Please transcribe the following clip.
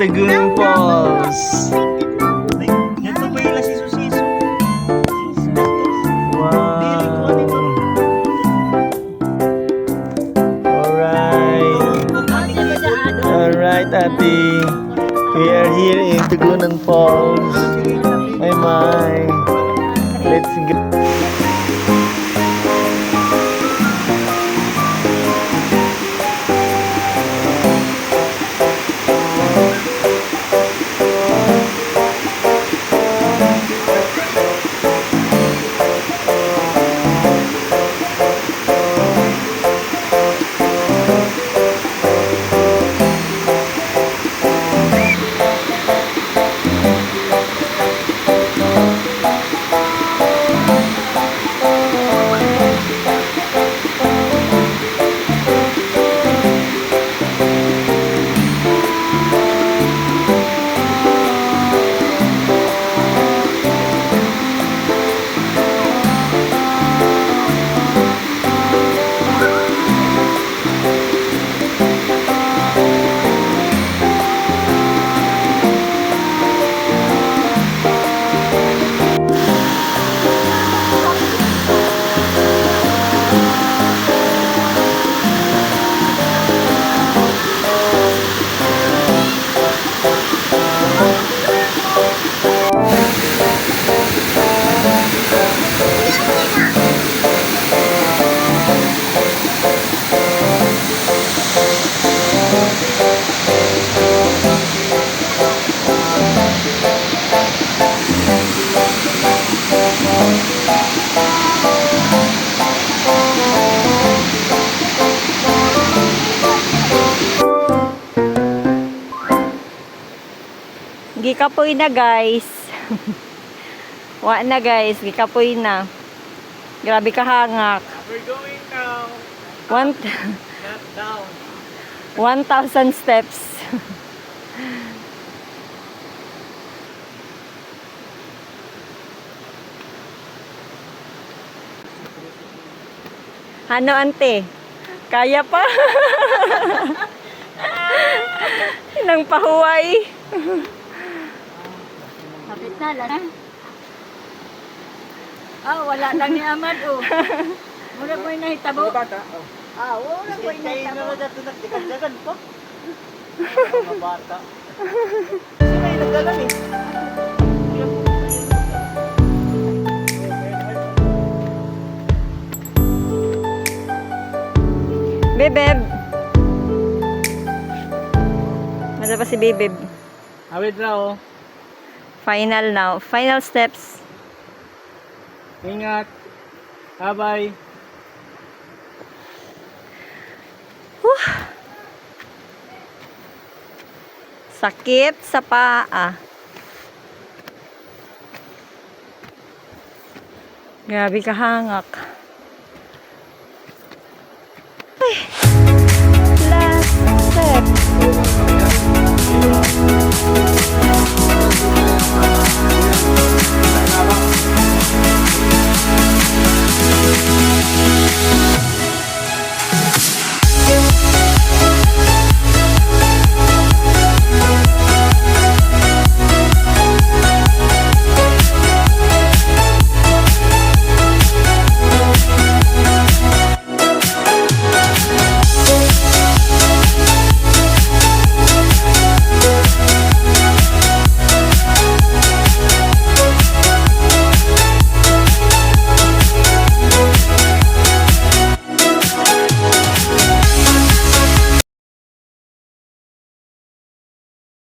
Tagunan Falls. Yan pa ba yung siso-siso? Wow. Alright, Ate. We are here in Tagunan Falls. My. Let's go. Gikapoy na guys. Wa na guys, gikapoy na. Grabe ka hangak. We're going now. One, Not down. 1,000 steps. Ano ante? Kaya pa? Nang pahuway. Kapit na lang. Wala lang ni Amad, Mura po yung nahitabo. Bata? Wala po yung nahitabo. Nagdagagan pa. Mga bata. Sino yung nagdagan eh? Bebeb. Masa pa si Bebeb. Awit na oh. Final now. Final steps. Ingat. Bye-bye. Sakit sa paa. Grabe ka hangak. Ay. Last step.